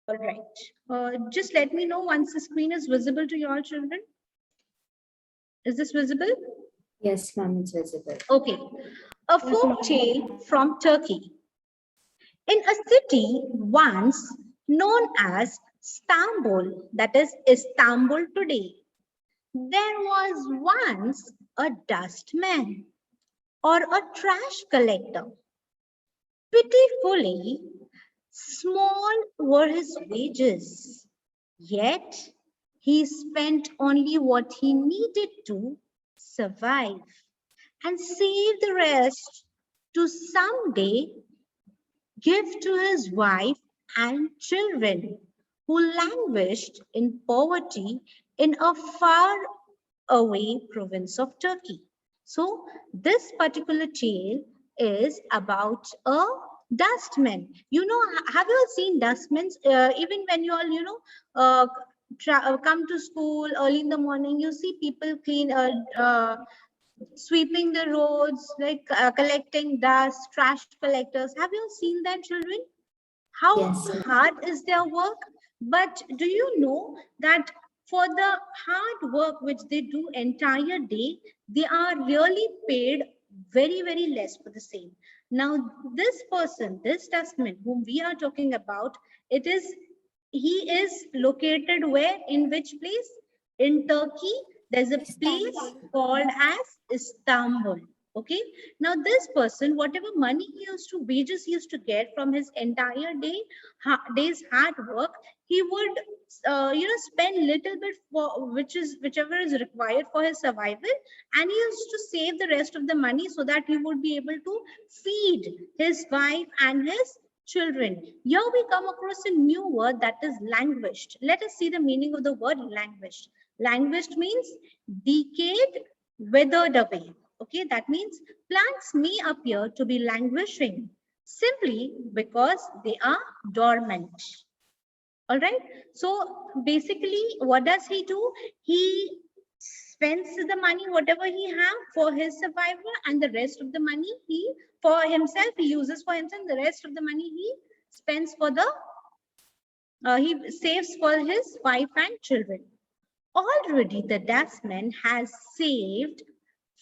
All right. Just let me know once the screen is visible to you all children. Is this visible? Yes, ma'am, it's visible. Okay. A folk tale from Turkey. In a city once known as Istanbul, that is Istanbul today, there was once a dustman or a trash collector. Pitifully small were his wages, yet he spent only what he needed to survive and save the rest to someday give to his wife and children who languished in poverty in a far away province of Turkey. So, this particular tale is about a dustman. You know, have you all seen dustmen? Even when you all, uh, come to school early in the morning, you see people clean, sweeping the roads, like collecting dust, trash collectors. Have you seen that, children? How Yes. hard is their work? But do you know that for the hard work which they do entire day, they are really paid very, very less for the same. Now, this person, this dustman whom we are talking about, he is located where? In which place? In Turkey. There's a place called as Istanbul. Okay. Now this person, whatever money he used to, wages he used to get from his entire day's hard work, he would, spend little bit for whichever is required for his survival, and he used to save the rest of the money so that he would be able to feed his wife and his children. Here we come across a new word, that is languished. Let us see the meaning of the word languished. Languished means decayed, withered away. Okay, that means plants may appear to be languishing simply because they are dormant. All right. So basically, what does he do? He spends the money, whatever he have, for his survival, and the rest of the money he for himself he uses for himself. The rest of the money he spends for the he saves for his wife and children. Already the dustman has saved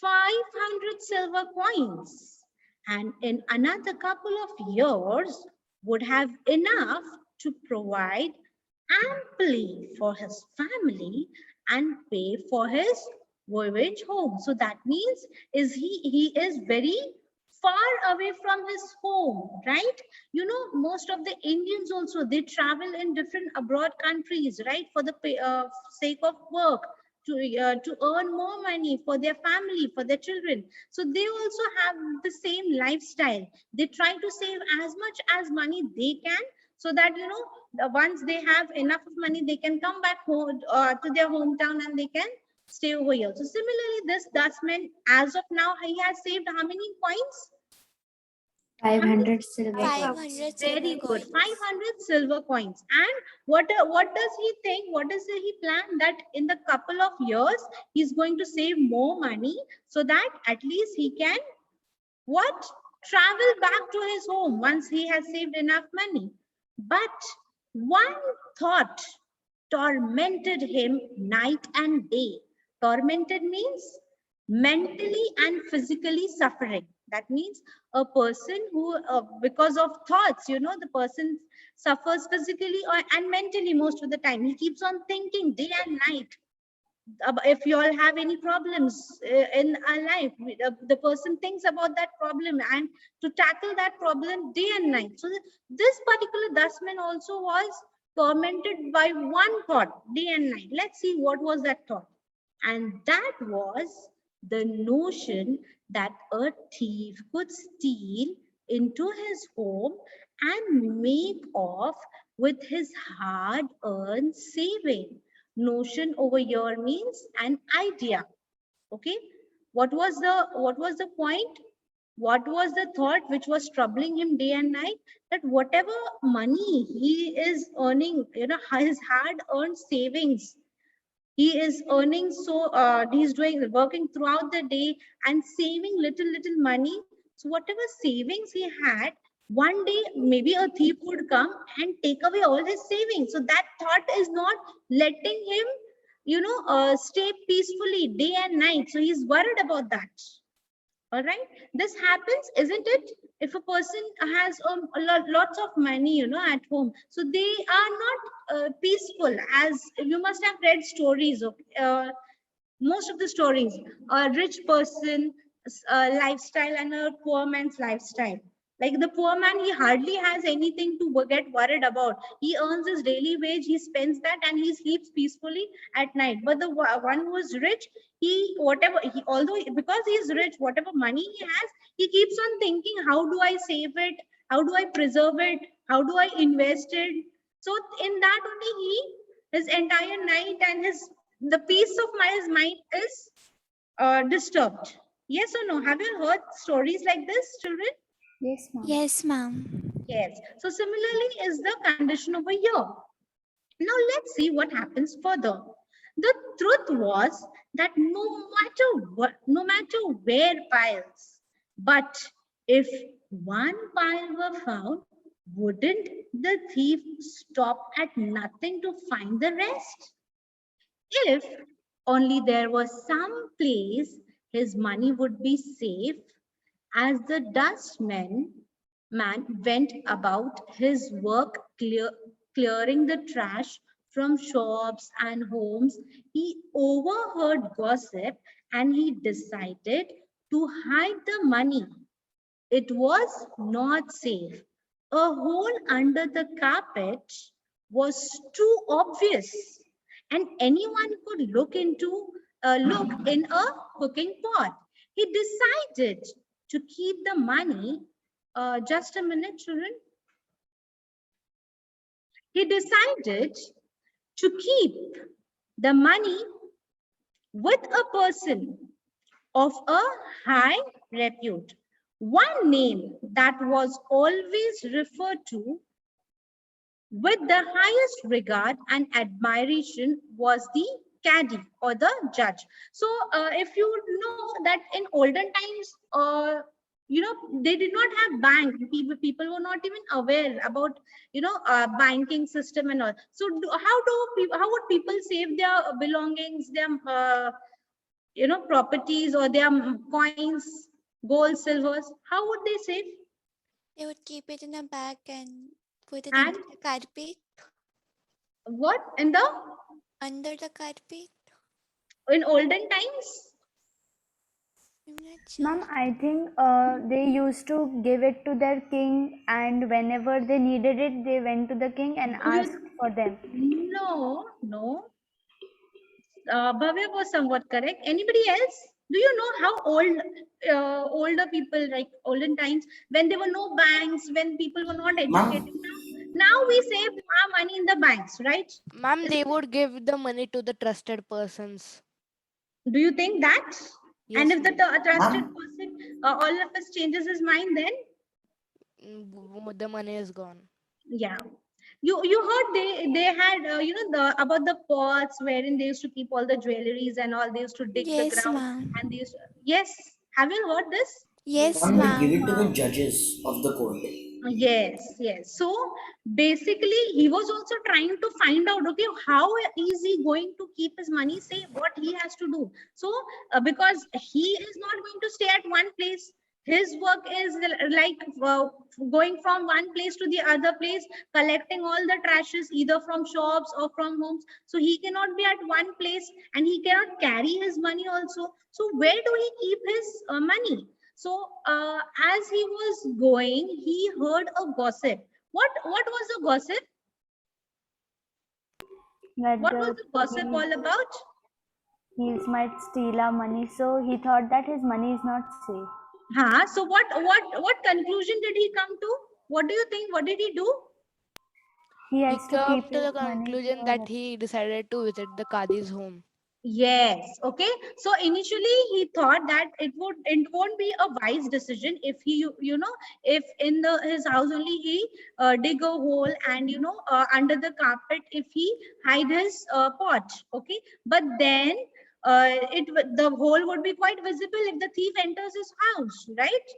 500 silver coins, and in another couple of years would have enough to provide amply for his family and pay for his voyage home. So that means he is very far away from his home, right? You know, most of the Indians also, they travel in different abroad countries, right, for the sake of work, to earn more money for their family, for their children. So they also have the same lifestyle. They try to save as much as money they can, so that, you know, once they have enough of money, they can come back home to their hometown, and they can stay over here. So similarly, this dustman, as of now, he has saved how many coins? 500 silver. 500 Very silver good. coins. 500 silver coins. And what does he think? What does he plan? That in the couple of years, he's going to save more money, so that at least he can what? Travel back to his home once he has saved enough money. But one thought tormented him night and day. Tormented means mentally and physically suffering. That means a person who, because of thoughts, you know, the person suffers physically and mentally most of the time. He keeps on thinking day and night. If you all have any problems in our life, the person thinks about that problem and to tackle that problem day and night. So this particular dustman also was tormented by one thought day and night. Let's see what was that thought. And that was the notion that a thief could steal into his home and make off with his hard-earned saving. Notion over here means an idea. Okay, what was the point? What was the thought which was troubling him day and night? That whatever money he is earning, you know, his hard-earned savings, he is earning, so he's working throughout the day and saving little money. So whatever savings he had, One day, maybe a thief would come and take away all his savings. So that thought is not letting him, stay peacefully day and night. So he's worried about that. All right, this happens, isn't it? If a person has lots of money, at home, so they are not peaceful. As you must have read stories of most of the stories, a rich person lifestyle and a poor man's lifestyle. Like the poor man, he hardly has anything to get worried about. He earns his daily wage, he spends that, and he sleeps peacefully at night. But the one who is rich, he whatever he although because he is rich, whatever money he has, he keeps on thinking, how do I save it? How do I preserve it? How do I invest it? So in that only his entire night and the peace of his mind is disturbed. Yes or no? Have you heard stories like this, children? Yes, ma'am. Yes, ma'am. Yes. So similarly is the condition over here. Now let's see what happens further. The truth was that no matter where piles, but if one pile were found, wouldn't the thief stop at nothing to find the rest? If only there was some place his money would be safe, as the man went about his work clearing the trash from shops and homes, he overheard gossip and he decided to hide the money. It was not safe. A hole under the carpet was too obvious, and anyone could look in a cooking pot. He decided to keep the money. Just a minute, children. He decided to keep the money with a person of a high repute. One name that was always referred to with the highest regard and admiration was the caddy or the judge. So if you know that in olden times, they did not have bank. People were not even aware about banking system and all. So how would people save their belongings, their properties, or their coins, gold, silvers? How would they save? They would keep it in a bag and put it And under the carpet. what in the Under the carpet? in olden times? I'm not sure. Ma'am, I think they used to give it to their king, and whenever they needed it, they went to the king and asked for them. No. Bhavya was somewhat correct. Anybody else? Do you know how older people, like olden times, when there were no banks, when people were not educated? Now we save our money in the banks, right? Ma'am, they would give the money to the trusted persons. Do you think that? Yes, and if the ma'am. trusted person all of us changes his mind, then The money is gone. yeah. You heard they had about the pots wherein they used to keep all the jewelries and all. They used to dig the Yes, ground ma'am. and they used to, yes. Have you heard this? Yes, One will give it to ma'am. the judges of the court. Yes. So basically, he was also trying to find out, okay, how is he going to keep his money safe? What he has to do. So because he is not going to stay at one place. His work is like going from one place to the other place, collecting all the trashes either from shops or from homes. So he cannot be at one place and he cannot carry his money also. So where do he keep his money? So as he was going, he heard a gossip. What was the gossip? That What was the gossip all about? he might steal our money, so he thought that his money is not safe. So what conclusion did he come to? What do you think? What did he do? He He has to came keep to his the money conclusion for that he decided to visit the Qadi's home. Yes. Okay. So initially he thought that it won't be a wise decision if he if in his house only he dig a hole and under the carpet if he hide his pot. Okay. But then the hole would be quite visible if the thief enters his house, right?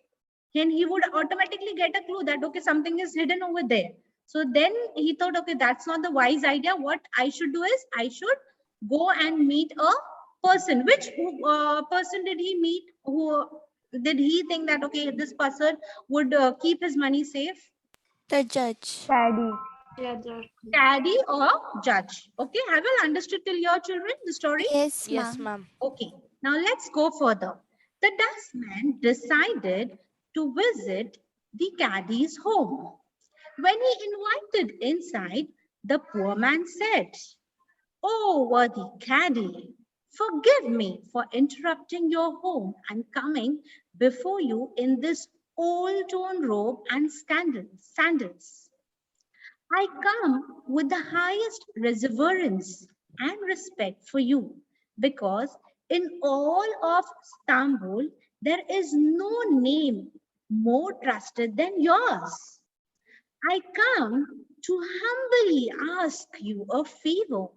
and he would automatically get a clue that, okay, something is hidden over there. So then he thought, okay, that's not the wise idea. What I should do is I should go and meet a person. Which person did he meet? Who did he think that, okay, this person would keep his money safe? The judge. Daddy. Caddy or judge? Okay, have you understood till your children the story? Yes, Yes, ma'am. ma'am. Okay, now let's go further. The dustman decided to visit the caddy's home. When he invited inside, the poor man said, "Oh, worthy caddy, forgive me for interrupting your home and coming before you in this old-torn robe and sandals. I come with the highest reverence and respect for you, because in all of Istanbul, there is no name more trusted than yours. I come to humbly ask you a favor."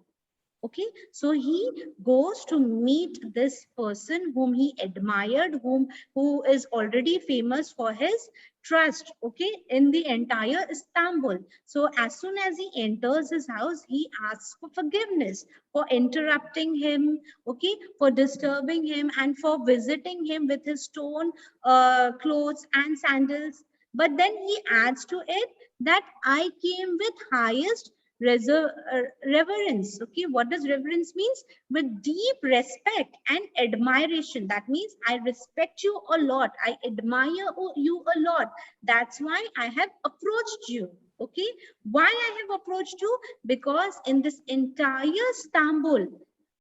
Okay, so he goes to meet this person whom he admired, who is already famous for his trust, okay, in the entire Istanbul. So as soon as he enters his house, he asks for forgiveness for interrupting him, okay, for disturbing him, and for visiting him with his torn clothes and sandals. But then he adds to it that I came with highest reverence. Okay, what does reverence means? With deep respect and admiration. That means I respect you a lot, I admire you a lot. That's why I have approached you. Okay, why I have approached you? Because in this entire Istanbul,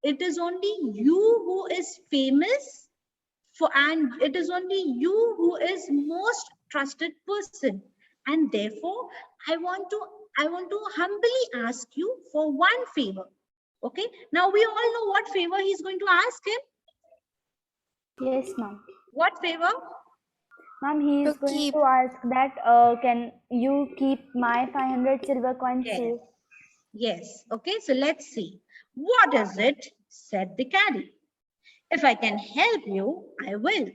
it is only you who is famous for, and it is only you who is most trusted person, and therefore I want to humbly ask you for one favor. Okay, now we all know what favor he's going to ask him. Yes, ma'am. What favor? Ma'am, he is To going keep. to ask that can you keep my 500 silver coins Yes. safe? Yes. Okay, so let's see. What is it? Said the caddy. If I can help you, I will.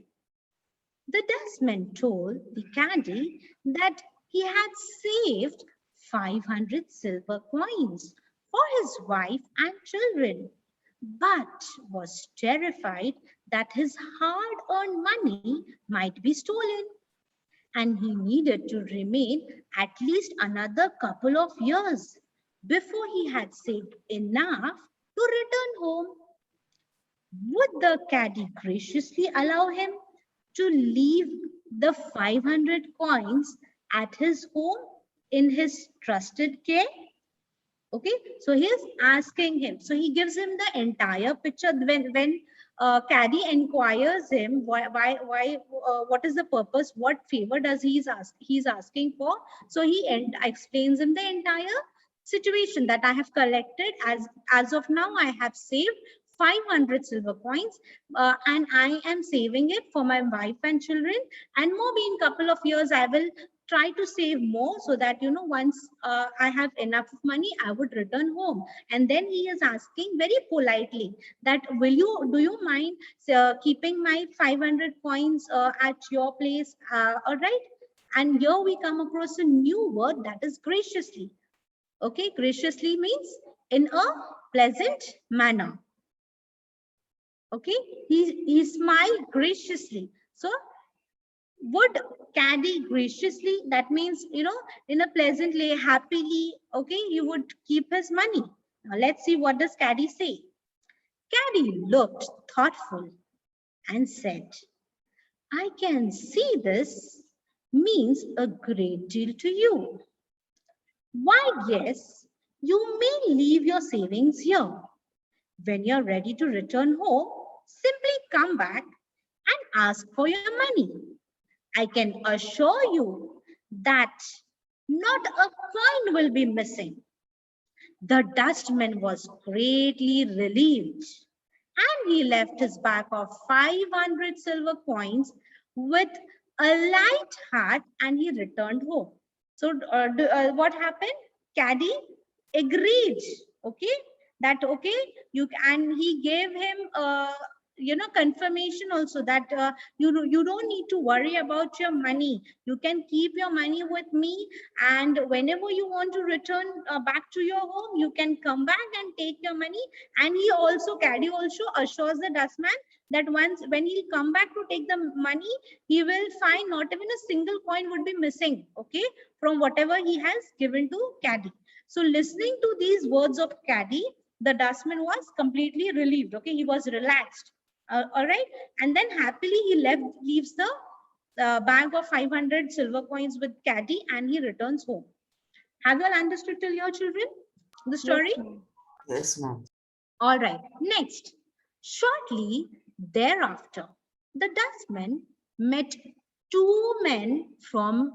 The dustman told the caddy that he had saved 500 silver coins for his wife and children, but was terrified that his hard-earned money might be stolen, and he needed to remain at least another couple of years before he had saved enough to return home. Would the caddy graciously allow him to leave the 500 coins at his home in his trusted care? Okay, so he's asking him. So he gives him the entire picture. When caddy inquires him, what is the purpose? What favor does he's asking for? So he explains him the entire situation that I have collected. As of now, I have saved 500 silver coins, and I am saving it for my wife and children. And maybe in couple of years, I will try to save more, so that, you know, once I have enough money, I would return home. And then he is asking very politely that, do you mind keeping my 500 coins at your place? All right. And here we come across a new word, that is graciously. Okay, graciously means in a pleasant manner. Okay, he smiled graciously. So would caddy graciously, that means, you know, in a pleasantly, happily, okay, he would keep his money. Now let's see, what does caddy say? Caddy looked thoughtful and said, I can see this means a great deal to you. Why, yes, you may leave your savings here. When you're ready to return home, simply come back and ask for your money. I can assure you that not a coin will be missing. The dustman was greatly relieved, and he left his bag of 500 silver coins with a light heart, and he returned home. So what happened? Caddy agreed, okay, that okay, and he gave him confirmation also that you don't need to worry about your money. You can keep your money with me, and whenever you want to return back to your home, you can come back and take your money. And caddy also assures the dustman that once when he'll come back to take the money, he will find not even a single coin would be missing, okay, from whatever he has given to caddy. So listening to these words of caddy, the dustman was completely relieved, okay, he was relaxed. All right, and then happily he leaves the bag of 500 silver coins with caddy, and he returns home. Have you all understood till your children the story? Yes, ma'am. Yes, ma'am. All right, next. Shortly thereafter, the dustman met two men from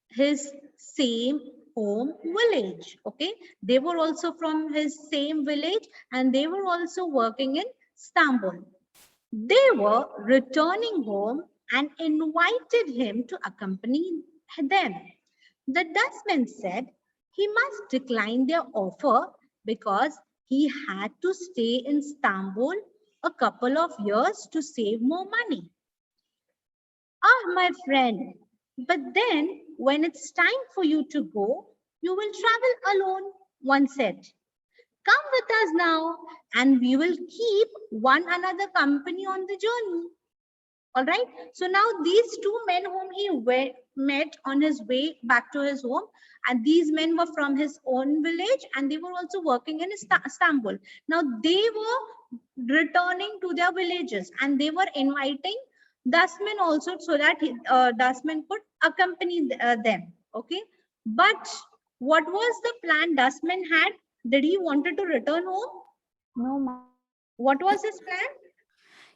his same home village. Okay, they were also from his same village, and they were also working in Istanbul. They were returning home and invited him to accompany them. The dustman said he must decline their offer because he had to stay in Istanbul a couple of years to save more money. Ah, my friend, but then when it's time for you to go, you will travel alone, one said. Come with us now, and we will keep one another company on the journey. All right. So now these two men whom he met on his way back to his home, and these men were from his own village, and they were also working in Istanbul. Now they were returning to their villages, and they were inviting dustmen also, so that dustmen could accompany them. Okay. But what was the plan dustman had? Did he wanted to return home? No, ma'am. What was his plan?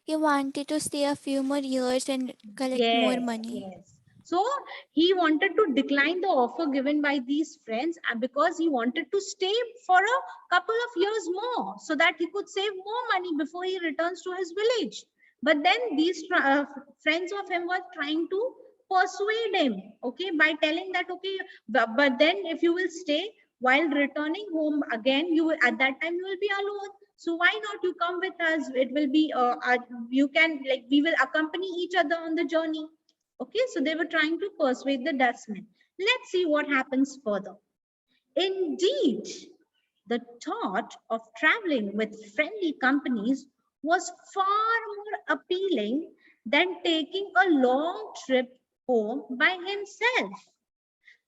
He wanted to stay a few more years and collect more Yes, money. yes. So he wanted to decline the offer given by these friends, because he wanted to stay for a couple of years more so that he could save more money before he returns to his village. But then these friends of him were trying to persuade him, okay, by telling that, okay, but then if you will stay, while returning home again, you will, at that time you will be alone. So why not you come with us? It will be you can, like, we will accompany each other on the journey. Okay, so they were trying to persuade the dustman. Let's see what happens further. Indeed, the thought of traveling with friendly companies was far more appealing than taking a long trip home by himself.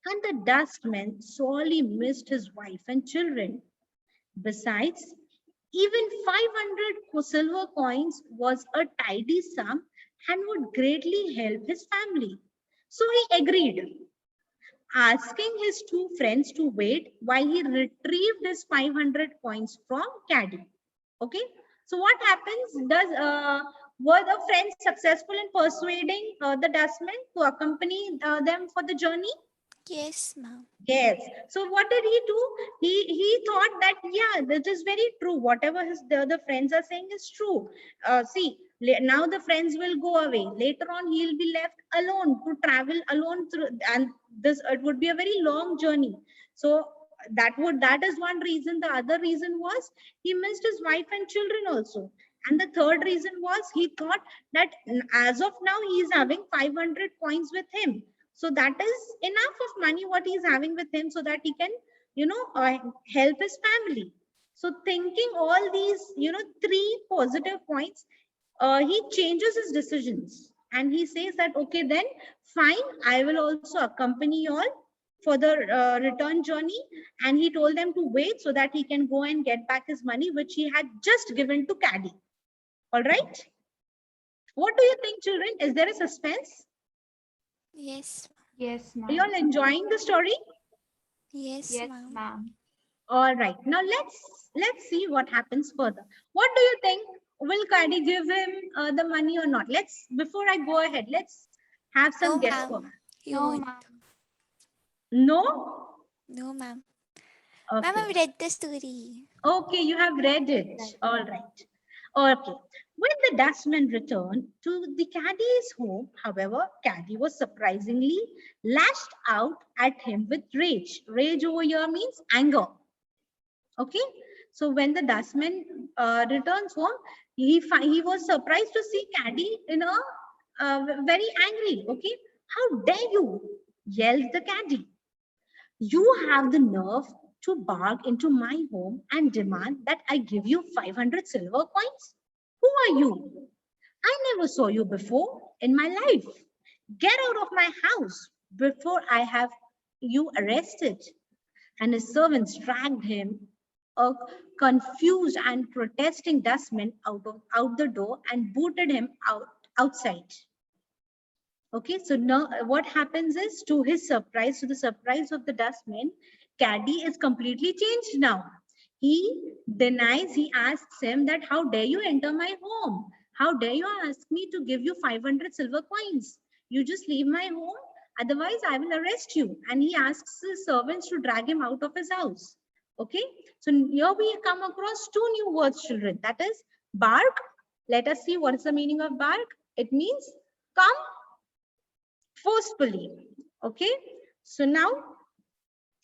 And the dustman sorely missed his wife and children. Besides, even 500 silver coins was a tidy sum and would greatly help his family. So he agreed, asking his two friends to wait while he retrieved his 500 coins from caddy. Okay, so what happens? Were the friends successful in persuading the dustman to accompany them for the journey? Yes, ma'am. Yes. So what did he do? He thought that, yeah, that is very true. Whatever the other friends are saying is true. See, now the friends will go away. Later on, he'll be left alone to travel alone through, and this it would be a very long journey. So that is one reason. The other reason was he missed his wife and children also. And the third reason was he thought that as of now he is having 500 coins with him. So that is enough of money what he's having with him, so that he can, help his family. So thinking all these, three positive points, he changes his decisions, and he says that, okay, then fine, I will also accompany you all for the return journey. And he told them to wait so that he can go and get back his money, which he had just given to caddy. All right. What do you think, children? Is there a suspense? Yes. Yes, Are you all enjoying the story? Yes, Yes, ma'am. ma'am. All right. Now let's see what happens further. What do you think? Will Kadi give him the money or not? Before I go ahead, let's have No, some guesswork. ma'am. He No, won't. ma'am. No? No, ma'am. Ma'am, Okay. I've read the story. Okay, you have read it. All right. Okay. When the dustman returned to the caddy's home, however, caddy was surprisingly lashed out at him with rage. Rage over here means anger. Okay. So when the dustman returns home, he was surprised to see caddy in a very angry. Okay, how dare you? Yelled the caddy. You have the nerve to barge into my home and demand that I give you 500 silver coins? Who are you? I never saw you before in my life. Get out of my house before I have you arrested. And his servants dragged him, a confused and protesting dustman, out the door and booted him outside. Okay, so now what happens is, to his surprise, to the surprise of the dustman, Caddy is completely changed now. He denies, he asks him that, how dare you enter my home? How dare you ask me to give you 500 silver coins? You just leave my home, otherwise I will arrest you. And he asks his servants to drag him out of his house. Okay, so here we come across two new words, children. That is bark. Let us see what is the meaning of bark. It means come forcefully. Okay, so now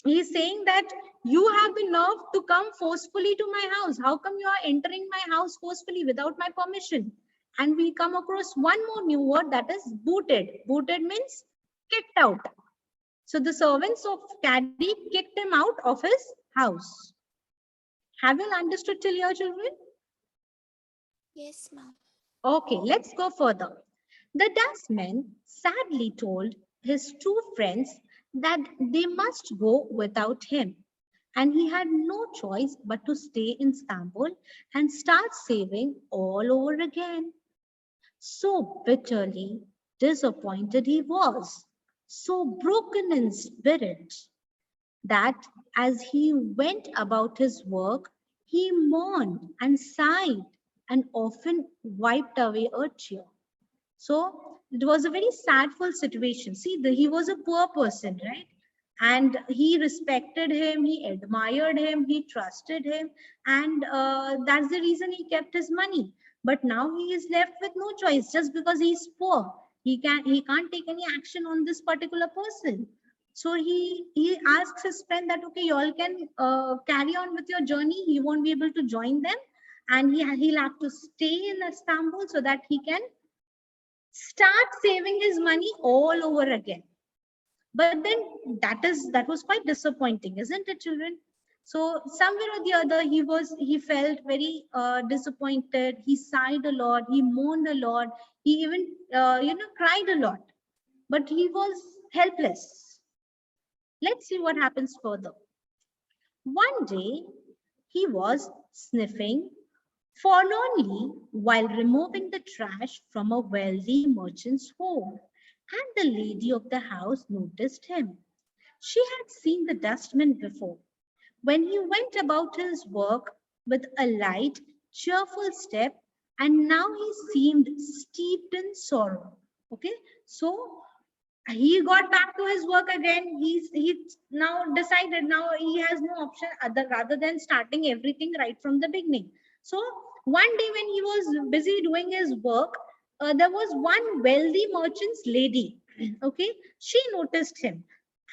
he's saying that you have the nerve to come forcefully to my house. How come you are entering my house forcefully without my permission? And we come across one more new word, that is booted. Booted means kicked out. So the servants of Caddy kicked him out of his house. Have you understood till here, children? Yes, ma'am. Okay, let's go further. The dustman sadly told his two friends that they must go without him, and he had no choice but to stay in Istanbul and start saving all over again. So bitterly disappointed he was, so broken in spirit, that as he went about his work, he mourned and sighed and often wiped away a tear. So it was a very sadful situation. See, he was a poor person, right? And he respected him, he admired him, he trusted him, and that's the reason he kept his money. But now he is left with no choice just because he's poor. He can't take any action on this particular person. So he asks his friend that, okay, you all can carry on with your journey. He won't be able to join them, and he'll have to stay in Istanbul so that he can start saving his money all over again. But then that was quite disappointing, isn't it, children? So somewhere or the other, he felt very disappointed. He sighed a lot, he mourned a lot, he even cried a lot, but he was helpless. Let's see what happens further. One day he was sniffing forlornly while removing the trash from a wealthy merchant's home, and the lady of the house noticed him. She had seen the dustman before, when he went about his work with a light, cheerful step, and now he seemed steeped in sorrow. Okay, so he got back to his work again. He now decided, now he has no option rather than starting everything right from the beginning. So one day when he was busy doing his work, there was one wealthy merchant's lady. Okay, she noticed him,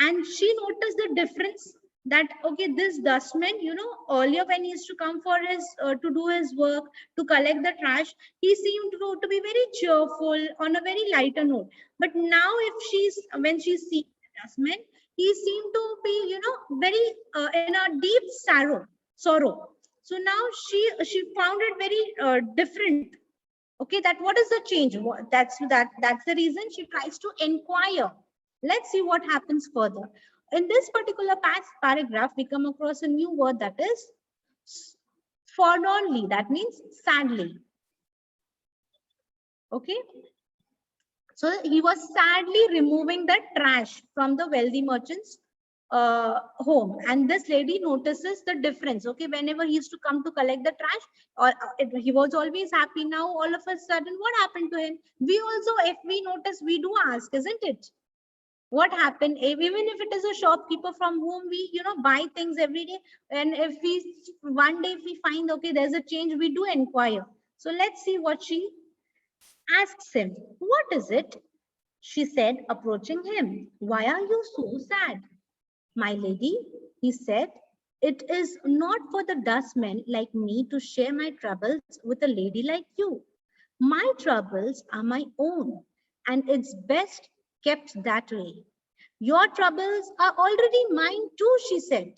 and she noticed the difference, that okay, this dustman, earlier when he used to come for his to do his work, to collect the trash, he seemed to be very cheerful, on a very lighter note. But now when she sees the dustman, he seemed to be very in a deep sorrow. So now she found it very different. Okay, that what is the change? That's the reason she tries to inquire. Let's see what happens further. In this particular paragraph, we come across a new word, that is forlornly. That means sadly. Okay, so he was sadly removing the trash from the wealthy merchant's home, and this lady notices the difference. Okay, whenever he used to come to collect the trash, he was always happy. Now all of a sudden, what happened to him? We also, if we notice, we do ask, isn't it? What happened? Even if it is a shopkeeper from whom we buy things every day, and if one day if we find, okay, there's a change, we do inquire. So let's see what she asks him. What is it? She said, approaching him. Why are you so sad? My lady, he said, It is not for the dustman like me to share my troubles with a lady like you. My troubles are my own, and it's best kept that way. Your troubles are already mine too, she said.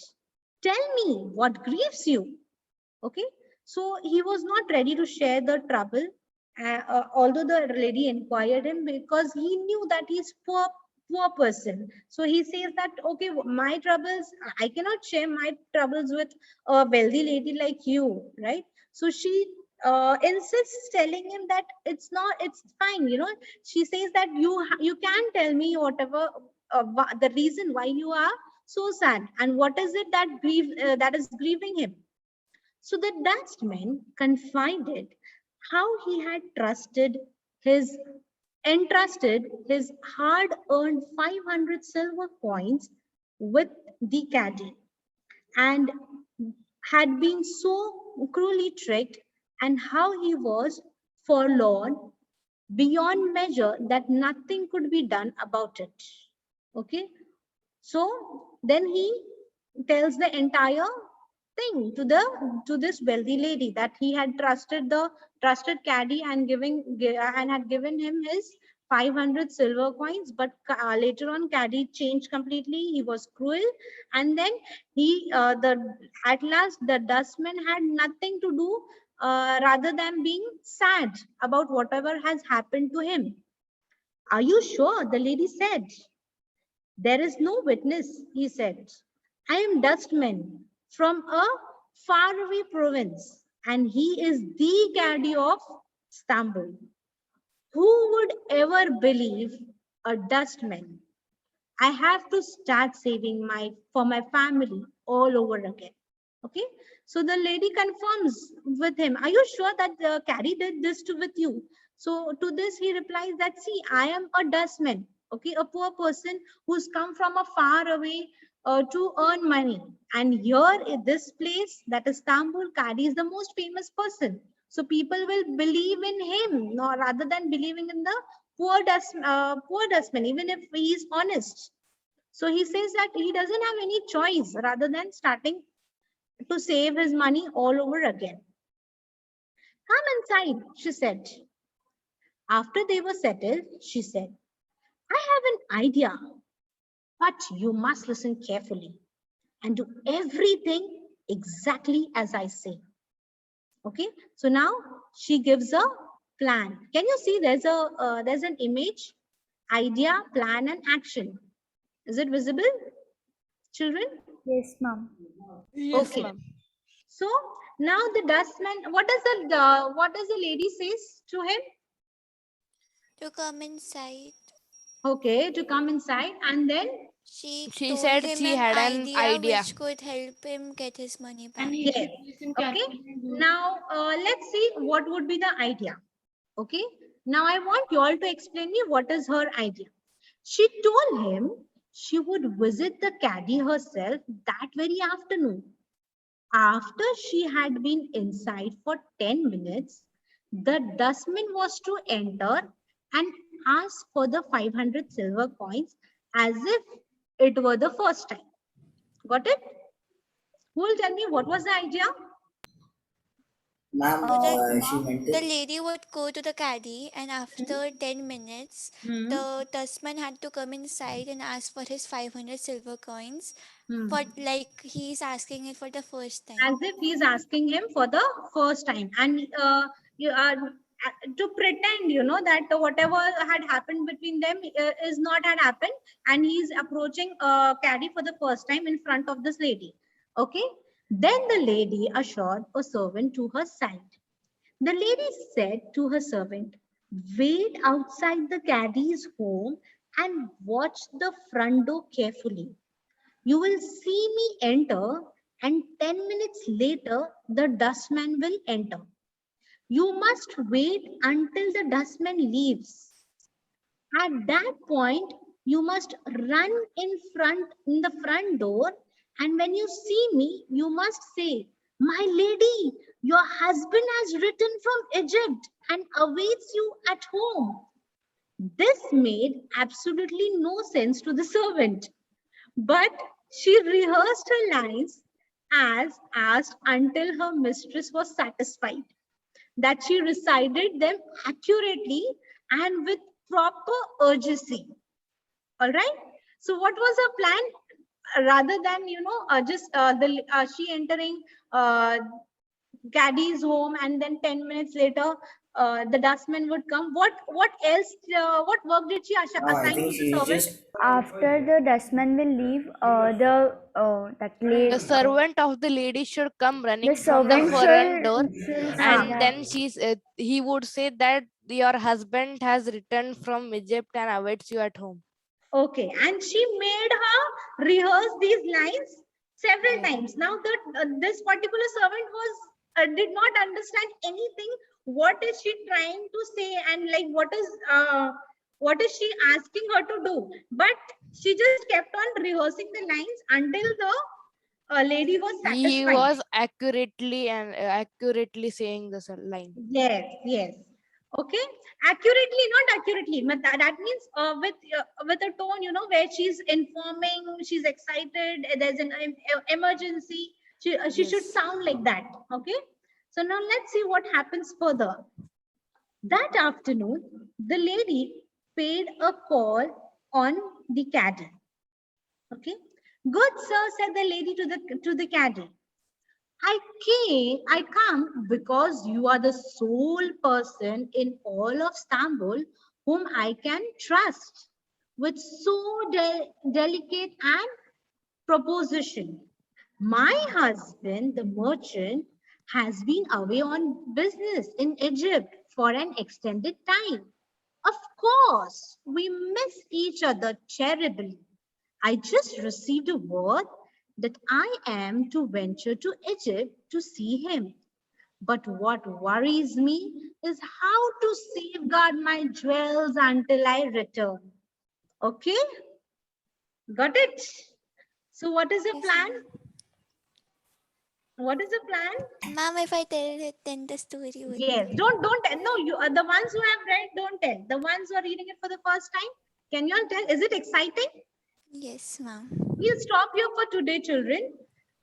Tell me what grieves you. Okay, so he was not ready to share the trouble, although the lady inquired him, because he knew that he's poor person. So he says that, okay, my troubles, I cannot share my troubles with a wealthy lady like you, right? So she insists, telling him that it's fine, she says that you can tell me whatever, the reason why you are so sad, and what is it that is grieving him. So the dustman confided how he had his entrusted his hard-earned 500 silver coins with the caddy, and had been so cruelly tricked, and how he was forlorn beyond measure that nothing could be done about it. Okay, so then he tells the entire thing to this wealthy lady, that he had trusted caddy and had given him his 500 silver coins, but later on caddy changed completely. He was cruel, and then at last the dustman had nothing to do, rather than being sad about whatever has happened to him. Are you sure? The lady said. There is no witness, he said. I am dustman from a faraway province, and he is the caddy of Istanbul. Who would ever believe a dustman? I have to start saving for my family all over again. Okay, so the lady confirms with him, are you sure that the caddy did this with you? So to this he replies that, see, I am a dustman, okay, a poor person who's come from a far away to earn money, and here in this place, that is Istanbul, caddy is the most famous person, so people will believe in him, no, rather than believing in the poor dustman, even if he is honest. So he says that he doesn't have any choice rather than starting to save his money all over again. Come inside, she said. After they were settled, she said, I have an idea, but you must listen carefully and do everything exactly as I say. Okay, so now she gives a plan. Can you see there's an image, idea, plan, and action. Is it visible, children? Yes, ma'am. Yes, Okay. ma'am. So now the dustman, what does the lady says to him? To come inside. Okay, to come inside, and then She She told said him she an had an idea idea. which could help him get his money back. yes. Okay. Now let's see what would be the idea. Okay. Now I want you all to explain me what is her idea. She told him she would visit the caddy herself that very afternoon. After she had been inside for 10 minutes, the dustman was to enter and ask for the 500 silver coins as if it were the first time. Got it? Who will tell me what was the idea? Ma'am, So she meant the it. lady would go to the caddy, and after 10 minutes, Hmm. the dustman had to come inside and ask for his 500 silver coins. Hmm. For like he's asking it for the first time. As if he is asking him for the first time, and you are to pretend, that whatever had happened between them is not had happened, and he is approaching caddy for the first time in front of this lady. Okay. Then the lady assured a servant to her side. The lady said to her servant, wait outside the caddy's home and watch the front door carefully. You will see me enter, and 10 minutes later, the dustman will enter. You must wait until the dustman leaves. At that point, you must run in the front door, and when you see me, you must say, my lady, your husband has returned from Egypt and awaits you at home. This made absolutely no sense to the servant, but she rehearsed her lines as asked until her mistress was satisfied that she recited them accurately and with proper urgency. All right. So what was her plan? Rather than, just she entering Gaddy's home and then 10 minutes later, the dustman would come. What else? What work did she No, I assign think to the she is servant? just. After the dustman will leave, The servant of the lady should come running the from the servant front door, should say and that. then he would say that your husband has returned from Egypt and awaits you at home. Okay, and she made her rehearse these lines several Yes. times. Now that this particular servant was did not understand anything. What is she trying to say, and like what is she asking her to do? But she just kept on rehearsing the lines until the lady was He satisfied. was accurately saying the line. Yes, yes. Okay, accurately, not accurately. But that means with a tone, where she's informing, she's excited. There's an emergency. She should Yes. sound like that. Okay. So now let's see what happens further. That afternoon, the lady paid a call on the caddy. Okay. Good sir, said the lady to the caddy. I come because you are the sole person in all of Istanbul whom I can trust with so delicate an proposition. My husband, the merchant, has been away on business in Egypt for an extended time. Of course, we miss each other terribly. I just received a word that I am to venture to Egypt to see him. But what worries me is how to safeguard my jewels until I return. Okay, got it? So what is the Yes, plan? ma'am. What is the plan? Ma'am, if I tell it, then the story would. Yes, don't tell. No, you are the ones who have read, don't tell. The ones who are reading it for the first time, can you all tell? Is it exciting? Yes, ma'am. We'll stop here for today, children.